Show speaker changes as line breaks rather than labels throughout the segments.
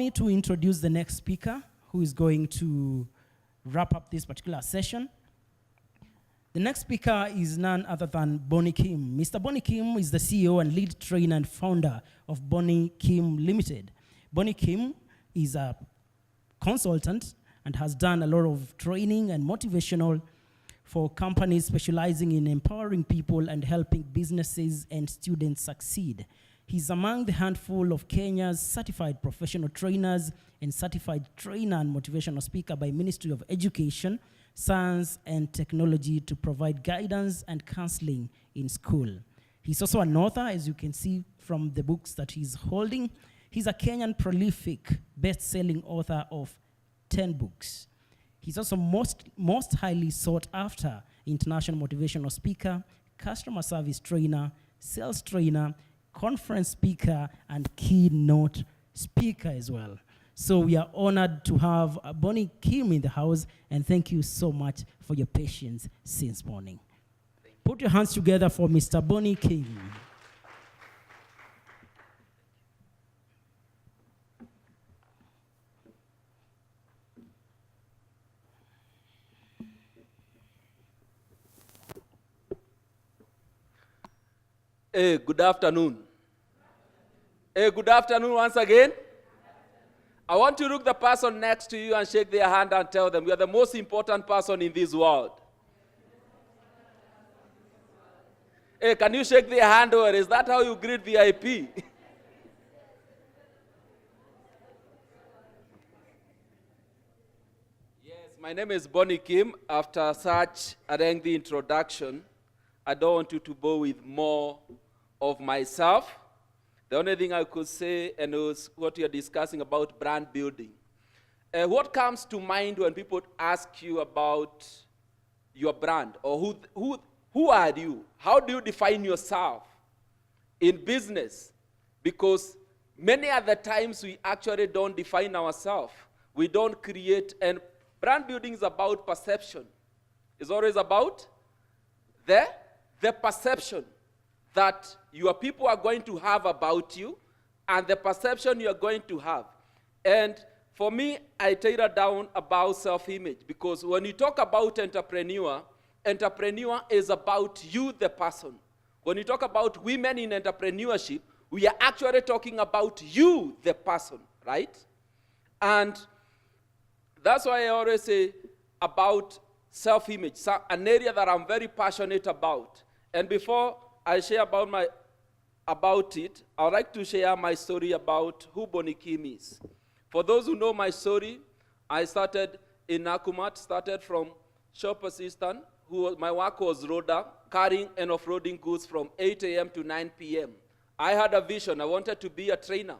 me to introduce the next speaker who is going to wrap up this particular session. The next speaker is none other than Bonnie Kim. Mr. Bonnie Kim is the CEO and lead trainer and founder of Bonnie Kim Limited. Bonnie Kim is a consultant and has done a lot of training and motivational for companies specializing in empowering people and helping businesses and students succeed. He's among the handful of Kenya's certified professional trainers and certified trainer and motivational speaker by Ministry of Education, Science and Technology to provide guidance and counseling in school. He's also an author, as you can see from the books that he's holding. He's a Kenyan prolific best-selling author of 10 books. He's also most highly sought after international motivational speaker, customer service trainer, sales trainer, conference speaker, and keynote speaker as well. So we are honored to have Bonnie Kim in the house, and thank you so much for your patience since morning. Put your hands together for Mr. Bonnie Kim.
Hey, good afternoon. Hey, good afternoon once again. I want to look the person next to you and shake their hand and tell them, you are the most important person in this world. Hey, can you shake their hand, or is that how you greet VIP? Yes, my name is Bonnie Kim. After such a lengthy introduction, I don't want you to bore with more of myself. The only thing I could say, and it was what you're discussing about brand building. What comes to mind when people ask you about your brand, or who are you? How do you define yourself in business? Because many other times we actually don't define ourselves. We don't create, and brand building is about perception. It's always about the perception that your people are going to have about you, and the perception you are going to have. And for me, I tailor down about self-image, because when you talk about entrepreneur is about you, the person. When you talk about women in entrepreneurship, we are actually talking about you, the person, right? And that's why I always say about self-image, an area that I'm very passionate about. And before I share about it, I would like to share my story about who Bonnie Kim is. For those who know my story, I started in Nakumatt, started from shop assistant, my work was roader, carrying and off-roading goods from 8 a.m. to 9 p.m. I had a vision. I wanted to be a trainer.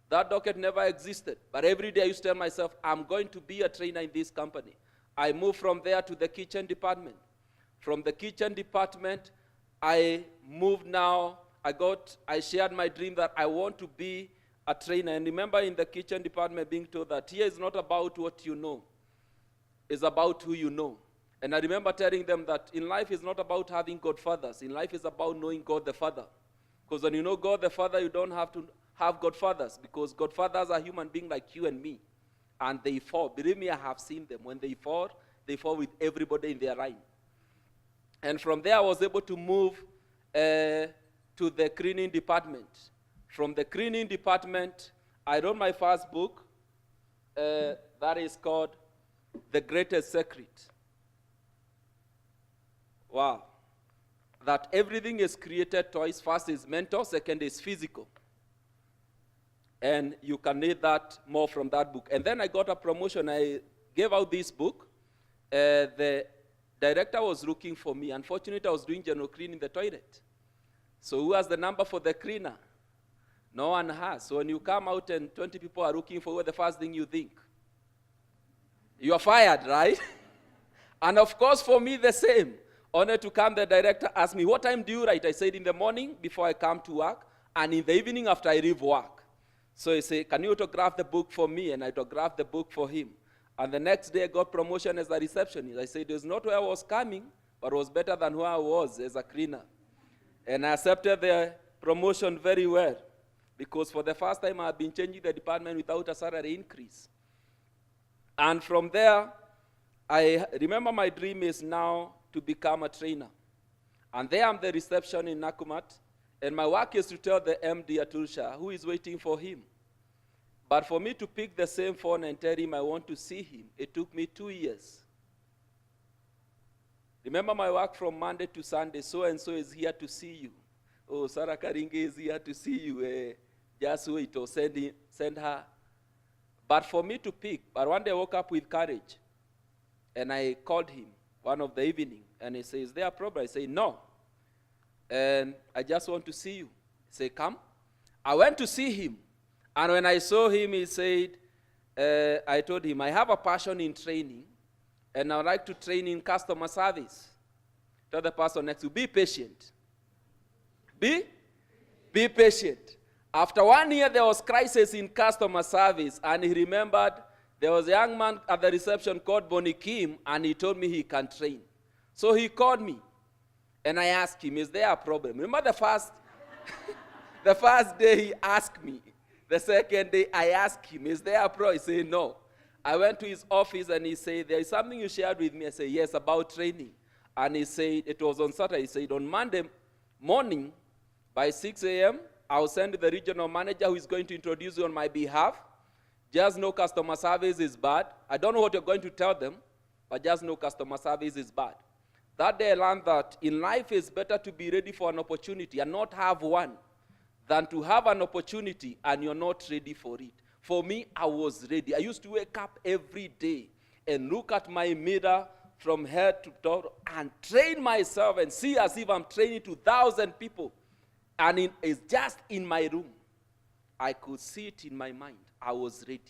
That docket never existed. But every day I used to tell myself, I'm going to be a trainer in this company. I moved from there to the kitchen department. From the kitchen department, I moved now. I shared my dream that I want to be a trainer. And remember in the kitchen department being told that here is not about what you know. It's about who you know. And I remember telling them that in life it's not about having godfathers. In life it's about knowing God the Father. Because when you know God the Father, you don't have to have godfathers. Because godfathers are human beings like you and me. And they fall. Believe me, I have seen them. When they fall with everybody in their line. And from there, I was able to move to the cleaning department. From the cleaning department, I wrote my first book that is called The Greatest Secret. Wow. That everything is created twice. First is mental, second is physical. And you can read that more from that book. And then I got a promotion. I gave out this book. The director was looking for me. Unfortunately, I was doing general cleaning in the toilet. So who has the number for the cleaner? No one has. So when you come out and 20 people are looking for you, the first thing you think? You are fired, right? And of course, for me, the same. Only to come, the director asked me, what time do you write? I said, in the morning before I come to work, and in the evening after I leave work. So he said, can you autograph the book for me? And I autographed the book for him. And the next day I got promotion as a receptionist. I said, it was not where I was coming, but it was better than where I was as a cleaner. And I accepted the promotion very well. because for the first time I have been changing the department without a salary increase. And from there, I remember my dream is now to become a trainer. And there I'm the reception in Nakumat, and my work is to tell the MD Atul Shah who is waiting for him. But for me to pick the same phone and tell him I want to see him, it took me 2 years. Remember my work from Monday to Sunday, so-and-so is here to see you. Oh, Sarah Karinge is here to see you. Just wait or send her. But for me to pick, but one day I woke up with courage. And I called him one of the evening. And he says, is there a problem? I say, no. And I just want to see you. He said, come. I went to see him. And when I saw him, he said, I told him, I have a passion in training. And I would like to train in customer service. Tell the person next to you, be patient. Be patient. After 1 year, there was crisis in customer service, and he remembered there was a young man at the reception called Bonnie Kim, and he told me he can train. So he called me, and I asked him, is there a problem? Remember the first day he asked me. The second day I asked him, is there a problem? He said, no. I went to his office, and he said, there is something you shared with me. I said, yes, about training. And he said, it was on Saturday. He said, on Monday morning, by 6 a.m., I'll send the regional manager who is going to introduce you on my behalf. Just know customer service is bad. I don't know what you're going to tell them, but just know customer service is bad. That day I learned that in life it's better to be ready for an opportunity and not have one than to have an opportunity and you're not ready for it. For me, I was ready. I used to wake up every day and look at my mirror from head to toe and train myself and see as if I'm training 2,000 people. And it's just in my room. I could see it in my mind. I was ready.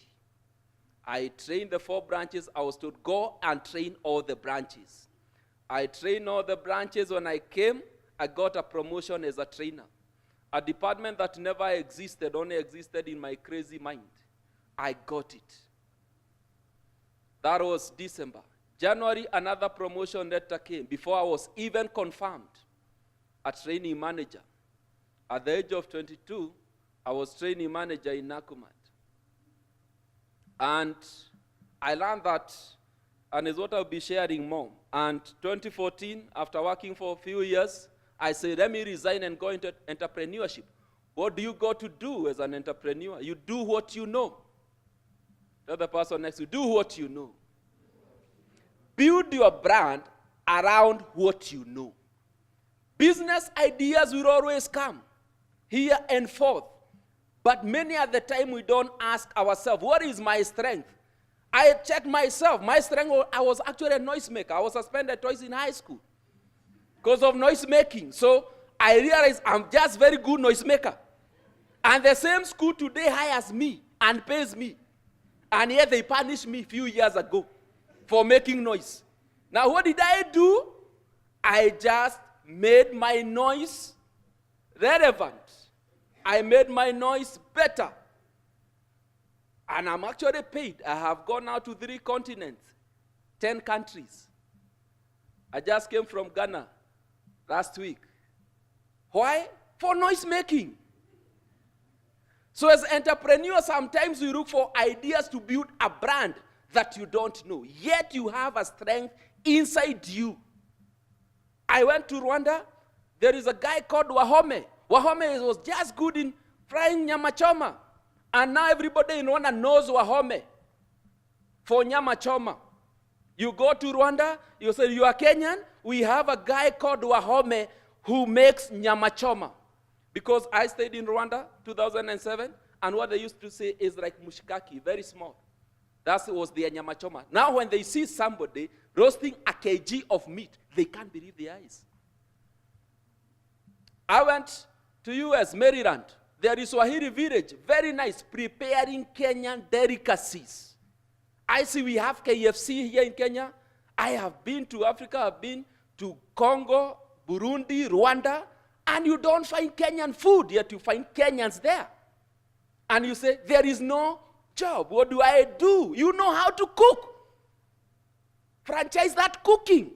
I trained the 4 branches. I was told, go and train all the branches. I trained all the branches. When I came, I got a promotion as a trainer. A department that never existed, only existed in my crazy mind. I got it. That was December. January, another promotion letter came before I was even confirmed a training manager. At the age of 22, I was training manager in Nakumat. And I learned that, and is what I'll be sharing more. And 2014, after working for a few years, I said, let me resign and go into entrepreneurship. What do you go to do as an entrepreneur? You do what you know. Tell the person next to you, do what you know. Build your brand around what you know. Business ideas will always come, here and forth. But many at the time we don't ask ourselves, what is my strength? I checked myself. My strength, I was actually a noisemaker. I was suspended twice in high school because of noise making. So I realized I'm just very good noisemaker. And the same school today hires me and pays me. And yet they punished me a few years ago for making noise. Now what did I do? I just made my noise relevant. I made my noise better. And I'm actually paid. I have gone out to 3 continents, 10 countries. I just came from Ghana last week. Why? For noise making. So as entrepreneurs, sometimes we look for ideas to build a brand that you don't know. Yet you have a strength inside you. I went to Rwanda. There is a guy called Wahome. Wahome was just good in frying nyama choma. And now everybody in Rwanda knows Wahome for nyama choma. You go to Rwanda, you say, you are Kenyan? We have a guy called Wahome who makes nyama choma. Because I stayed in Rwanda 2007, and what they used to say is like mushikaki, very small. That was their nyama choma. Now when they see somebody roasting a kg of meat, they can't believe their eyes. I went to US, Maryland. There is Swahili village, very nice, preparing Kenyan delicacies. I see we have KFC here in Kenya. I have been to Africa, I've been to Congo, Burundi, Rwanda, and you don't find Kenyan food, yet you find Kenyans there. And you say, there is no job. What do I do? You know how to cook. Franchise that cooking.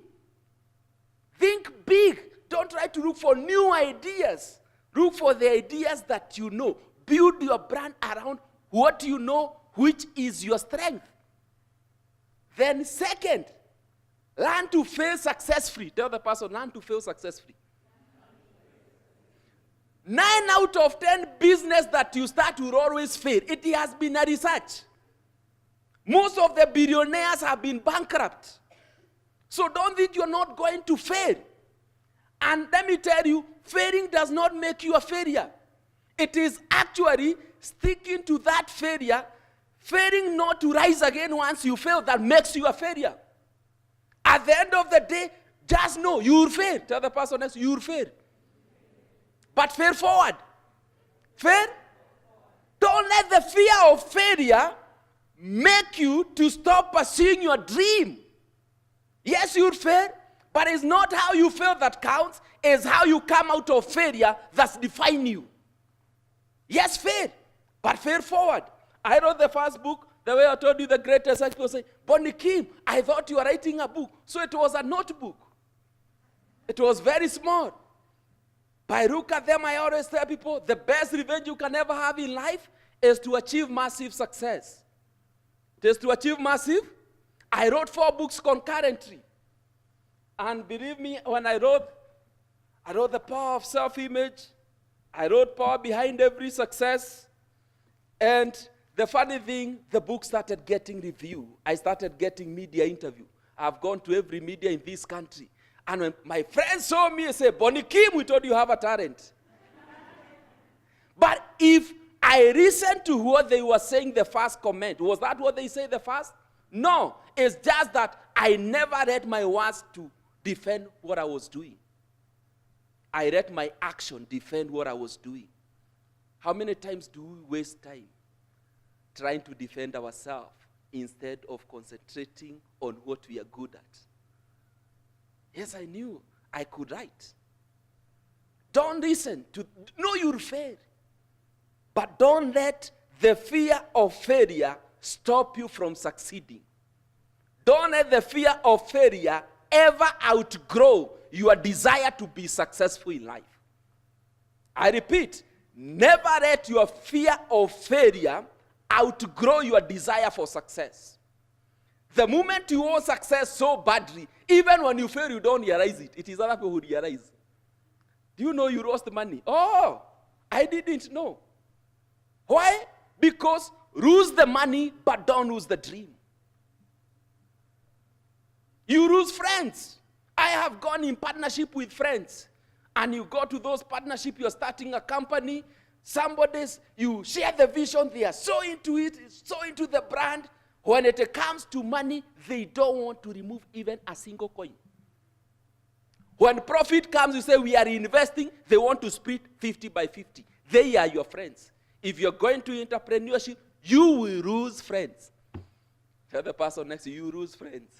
Think big. Don't try to look for new ideas. Look for the ideas that you know. build your brand around what you know, which is your strength. Then second, learn to fail successfully. Tell the person, learn to fail successfully. 9 out of 10 business that you start will always fail. It has been a research. Most of the billionaires have been bankrupt. So don't think you're not going to fail. And let me tell you, failing does not make you a failure. It is actually sticking to that failure, failing not to rise again once you fail, that makes you a failure. At the end of the day, just know you will fail. Tell the person next, you will fail. But fail forward. Fail. Don't let the fear of failure make you to stop pursuing your dream. Yes, you'll fail, but it's not how you fail that counts. It's how you come out of failure that's define you. Yes, fail, but fail forward. I wrote the first book, the way I told you the greatest, people say, Bonnie Kim, I thought you were writing a book. So it was a notebook. It was very small. But I look at them, I always tell people, the best revenge you can ever have in life is to achieve massive success. It is to achieve massive. I wrote 4 books concurrently. And believe me, when I wrote The Power of Self-Image. I wrote Power Behind Every Success. And the funny thing, the book started getting review. I started getting media interview. I've gone to every media in this country. And when my friends saw me, they said, Bonnie Kim, we told you have a talent. But if I listened to what they were saying the first comment, was that what they said the first? No, it's just that I never read my words to defend what I was doing. I read my action defend what I was doing. How many times do we waste time trying to defend ourselves instead of concentrating on what we are good at? Yes, I knew I could write. Don't listen to, no, you'll fail. But don't let the fear of failure stop you from succeeding. Don't let the fear of failure ever outgrow your desire to be successful in life. I repeat, never let your fear of failure outgrow your desire for success. The moment you want success so badly, even when you fail, you don't realize it. It is other people who realize. Do you know you lost money? Oh, I didn't know. Why? Because lose the money, but don't lose the dream. You lose friends. I have gone in partnership with friends. And you go to those partnerships, you're starting a company. You share the vision, they are so into it, so into the brand. When it comes to money, they don't want to remove even a single coin. When profit comes, you say, we are investing, they want to split 50 by 50. They are your friends. If you're going to entrepreneurship, you will lose friends. Tell the person next to you, you lose friends.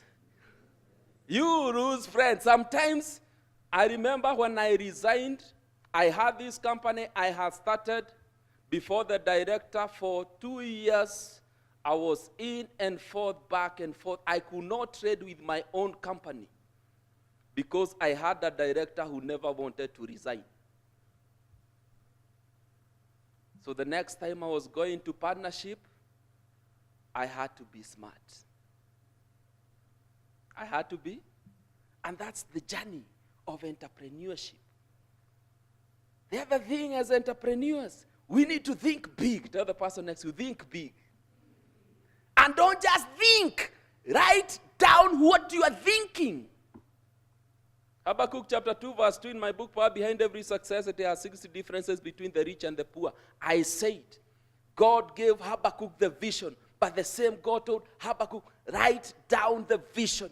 You lose friends. Sometimes, I remember when I resigned, I had this company I had started before the director for 2 years. I was in and forth, back and forth. I could not trade with my own company because I had a director who never wanted to resign. So the next time I was going to partnership, I had to be smart. I had to be. And that's the journey of entrepreneurship. The other thing as entrepreneurs, we need to think big. Tell the person next to you, think big. And don't just think. Write down what you are thinking. Habakkuk chapter 2 verse 2 in my book, Power Behind Every Success, there are 60 differences between the rich and the poor. I said, God gave Habakkuk the vision, but the same God told Habakkuk, write down the vision.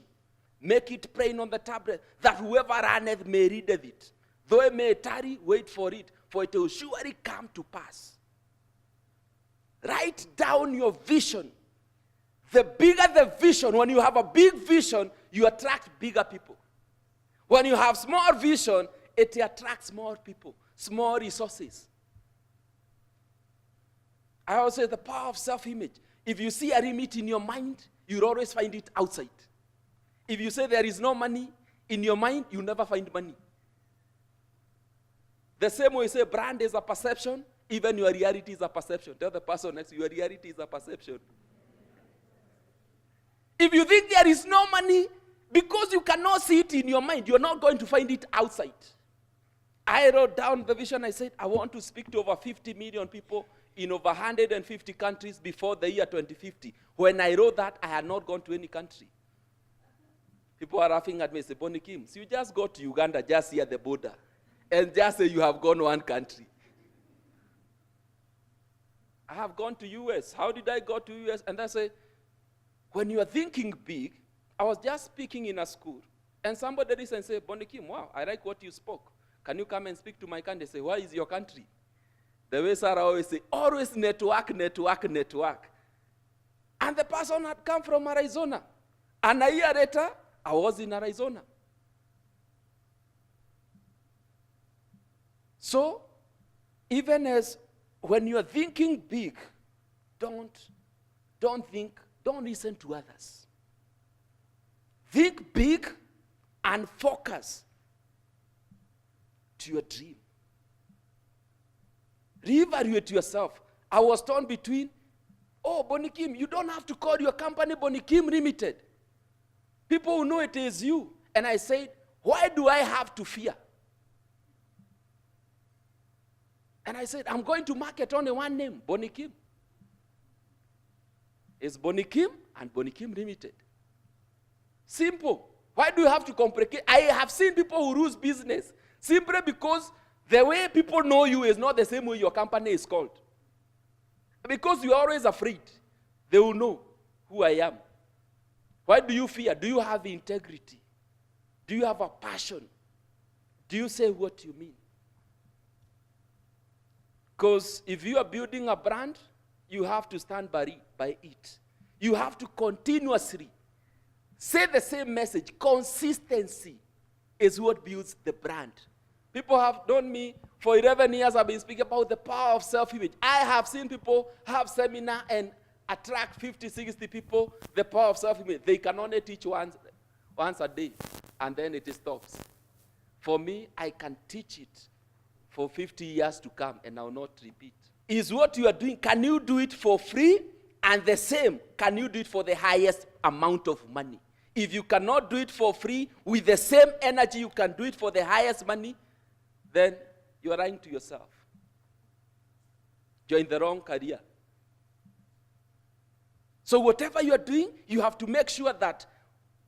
Make it plain on the tablet, that whoever runneth may readeth it. Though it may tarry, wait for it will surely come to pass. Write down your vision. The bigger the vision, when you have a big vision, you attract bigger people. When you have small vision, it attracts more people, small resources. I always say the power of self-image. If you see a limit in your mind, you'll always find it outside. If you say there is no money in your mind, you'll never find money. The same way you say brand is a perception, Even your reality is a perception. Tell the person next to you, your reality is a perception. If you think there is no money, because you cannot see it in your mind, you're not going to find it outside. I wrote down the vision. I said, I want to speak to over 50 million people in over 150 countries before the year 2050. When I wrote that, I had not gone to any country. People are laughing at me and say, Bonnie Kim, so you just go to Uganda, just here at the border, and just say you have gone one country. I have gone to US. How did I go to US? And I say, when you are thinking big, I was just speaking in a school, and somebody listened and said, Bonnie Kim, wow, I like what you spoke. Can you come and speak to my country? Say, where is your country? The way Sarah always say, always network, network, network. And the person had come from Arizona. And a year later, I was in Arizona. So, even as when you're thinking big, don't listen to others. Think big and focus to your dream. Reevaluate yourself. I was torn between, Bonnie Kim, you don't have to call your company Bonnie Kim Limited. People will know it is you. And I said, why do I have to fear? And I said, I'm going to market only one name, Bonnie Kim. It's Bonnie Kim and Bonnie Kim Limited. Simple. Why do you have to complicate? I have seen people who lose business simply because the way people know you is not the same way your company is called. Because you're always afraid. They will know who I am. Why do you fear? Do you have integrity? Do you have a passion? Do you say what you mean? Because if you are building a brand, you have to stand by it. You have to continuously say the same message. Consistency is what builds the brand. People have known me for 11 years. I've been speaking about the power of self-image. I have seen people have seminar and attract 50, 60 people, the power of self-image. They can only teach once a day, and then it stops. For me, I can teach it for 50 years to come, and I will not repeat. Is what you are doing, can you do it for free? And the same, can you do it for the highest amount of money? If you cannot do it for free, with the same energy you can do it for the highest money, then you are lying to yourself. You're in the wrong career. So whatever you are doing, you have to make sure that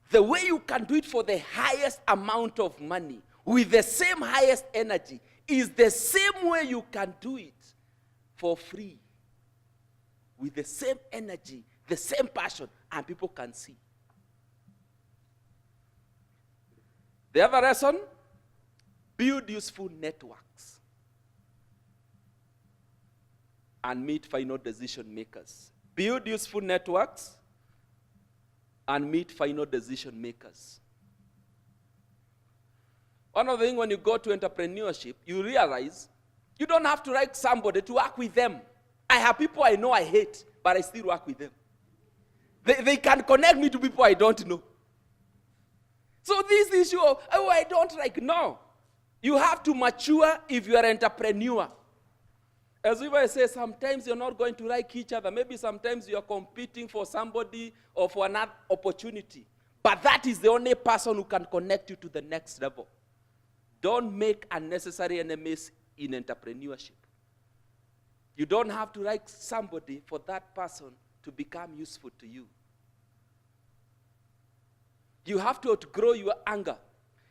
the way you can do it for the highest amount of money, with the same highest energy, is the same way you can do it for free. With the same energy, the same passion, and people can see. The other lesson, build useful networks and meet final decision makers. Build useful networks and meet final decision makers. One of the things when you go to entrepreneurship, you realize you don't have to like somebody to work with them. I have people I know I hate, but I still work with them. They can connect me to people I don't know. So this issue of, I don't like, no. You have to mature if you are an entrepreneur. As if I say, sometimes you're not going to like each other. Maybe sometimes you're competing for somebody or for another opportunity. But that is the only person who can connect you to the next level. Don't make unnecessary enemies in entrepreneurship. You don't have to like somebody for that person to become useful to you. You have to outgrow your anger.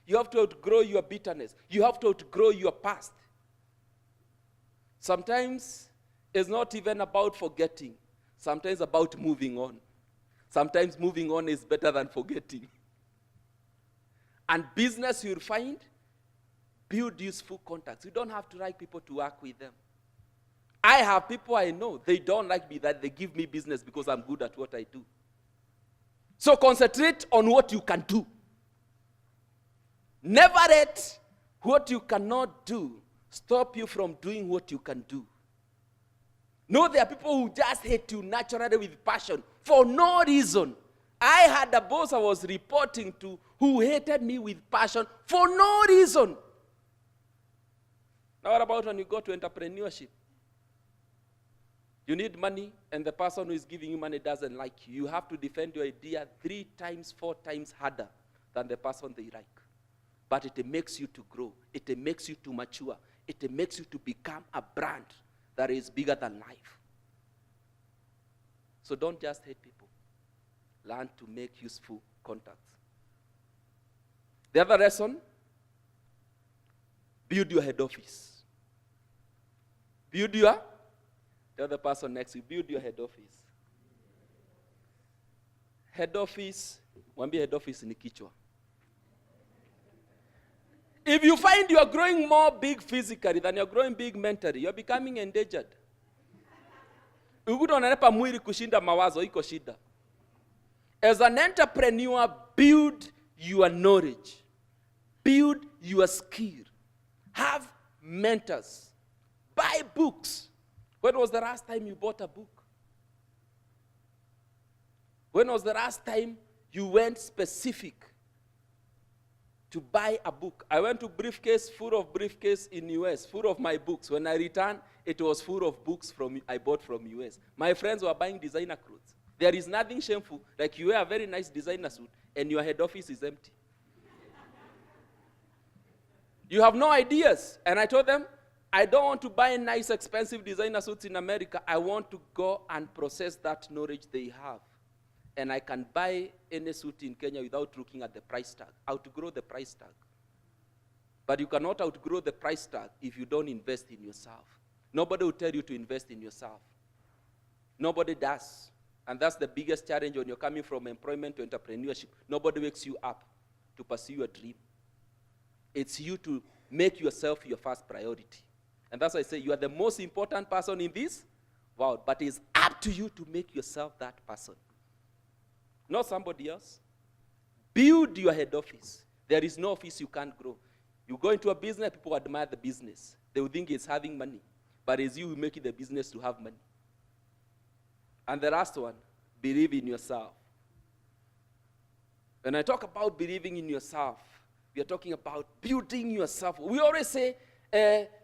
You have to outgrow your bitterness. You have to outgrow your past. Sometimes it's not even about forgetting. Sometimes it's about moving on. Sometimes moving on is better than forgetting. And business you'll find, build useful contacts. You don't have to like people to work with them. I have people I know, they don't like me, that they give me business because I'm good at what I do. So concentrate on what you can do. Never let what you cannot do stop you from doing what you can do. No, there are people who just hate you naturally with passion for no reason. I had a boss I was reporting to who hated me with passion for no reason. Now what about when you go to entrepreneurship? You need money, and the person who is giving you money doesn't like you. You have to defend your idea 3 times, 4 times harder than the person they like. But it makes you to grow. It makes you to mature. It makes you to become a brand that is bigger than life. So don't just hate people. Learn to make useful contacts. The other lesson, build your head office. Build your, the other person next to you, build your head office. Head office, mwambie head office ni kichwa. If you find you are growing more big physically than you're growing big mentally, you're becoming endangered. Ukuta unanepa mwili kushinda mawazo, iko shida. As an entrepreneur, build your knowledge. Build your skill. Have mentors. Buy books. When was the last time you bought a book? When was the last time you went specific to buy a book? I went to briefcase, full of briefcase in US, full of my books. When I returned, it was full of books I bought from US. My friends were buying designer clothes. There is nothing shameful like you wear a very nice designer suit and your head office is empty. You have no ideas. And I told them, I don't want to buy nice, expensive designer suits in America. I want to go and process that knowledge they have. And I can buy any suit in Kenya without looking at the price tag. Outgrow the price tag. But you cannot outgrow the price tag if you don't invest in yourself. Nobody will tell you to invest in yourself. Nobody does. And that's the biggest challenge when you're coming from employment to entrepreneurship. Nobody wakes you up to pursue your dream. It's you to make yourself your first priority. And that's why I say you are the most important person in this world. But it's up to you to make yourself that person. Not somebody else. Build your head office. There is no office you can't grow. You go into a business, people admire the business. They will think it's having money. But it's you who make it the business to have money. And the last one, believe in yourself. When I talk about believing in yourself, we are talking about building yourself. We always say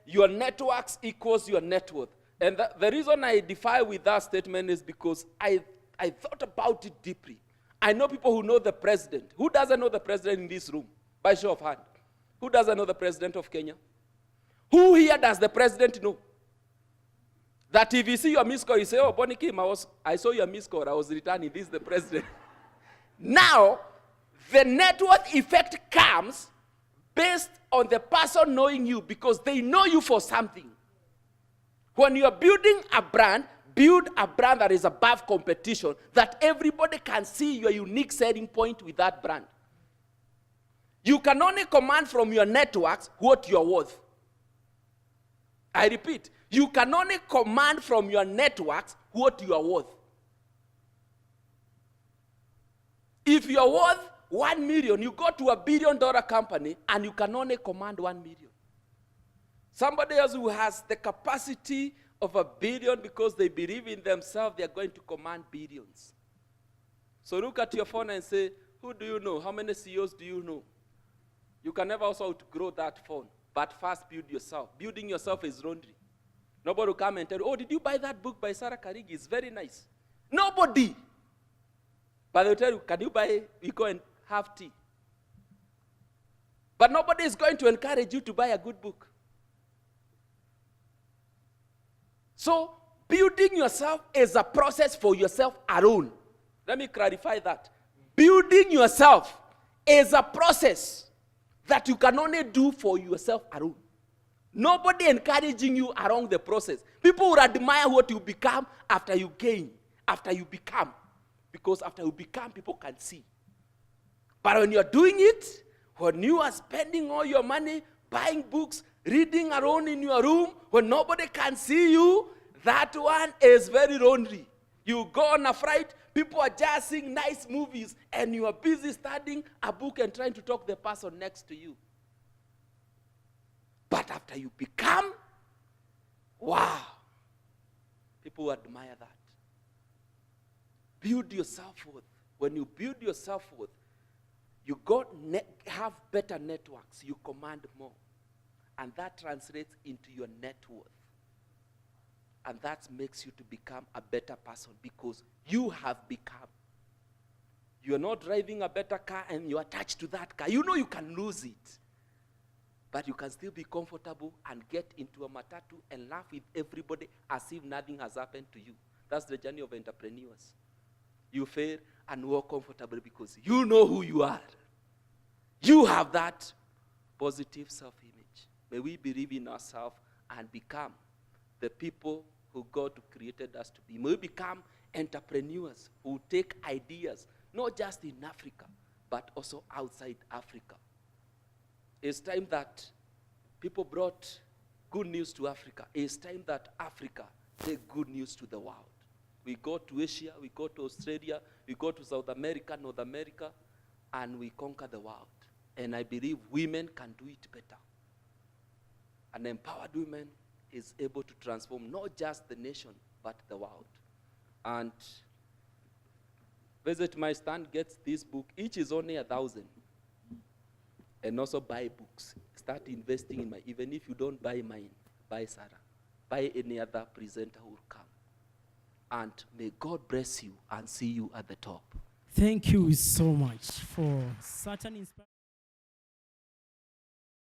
your networks equals your net worth. And the reason I defy with that statement is because I thought about it deeply. I know people who know the president. Who doesn't know the president in this room? By show of hand. Who doesn't know the president of Kenya? Who here does the president know? That if you see your missed call, you say, oh, Bonnie Kim, I saw your missed call, I was returning, this is the president. Now, the net worth effect comes based on the person knowing you because they know you for something. When you are building a brand, build a brand that is above competition, that everybody can see your unique selling point with that brand. You can only command from your networks what you are worth. I repeat, you can only command from your networks what you are worth. If you are worth 1 million, you go to $1 billion company and you can only command 1 million. Somebody else who has the capacity of $1 billion because they believe in themselves, they are going to command billions. So look at your phone and say, who do you know? How many CEOs do you know? You can never also outgrow that phone. But first build yourself. Building yourself is laundry. Nobody will come and tell you, oh, did you buy that book by Sarah Karigi? It's very nice. Nobody. But they'll tell you, can you buy, you go and have tea. But nobody is going to encourage you to buy a good book. So, building yourself is a process for yourself alone. Let me clarify that. Building yourself is a process that you can only do for yourself alone. Nobody encouraging you along the process. People will admire what you become after you gain, after you become. Because after you become, people can see. But when you're doing it, when you are spending all your money, buying books, reading alone in your room, when nobody can see you, that one is very lonely. You go on a flight, people are just seeing nice movies, and you are busy studying a book and trying to talk to the person next to you. But after you become, wow, people admire that. Build your self-worth. When you build your self-worth, you have better networks, you command more. And that translates into your net worth. And that makes you to become a better person because you have become. You are not driving a better car and you are attached to that car. You know you can lose it. But you can still be comfortable and get into a matatu and laugh with everybody as if nothing has happened to you. That's the journey of entrepreneurs. You fail and walk comfortably because you know who you are. You have that positive self-image. May we believe in ourselves and become the people who God created us to be. May we become entrepreneurs who take ideas, not just in Africa, but also outside Africa. It's time that people brought good news to Africa. It's time that Africa take good news to the world. We go to Asia, we go to Australia, we go to South America, North America, and we conquer the world. And I believe women can do it better. An empowered woman is able to transform not just the nation, but the world. And Visit My Stand gets this book. Each is only 1,000. And also buy books. Start investing in mine. Even if you don't buy mine, buy Sarah. Buy any other presenter who will come. And may God bless you and see you at the top.
Thank you so much for such an inspiring.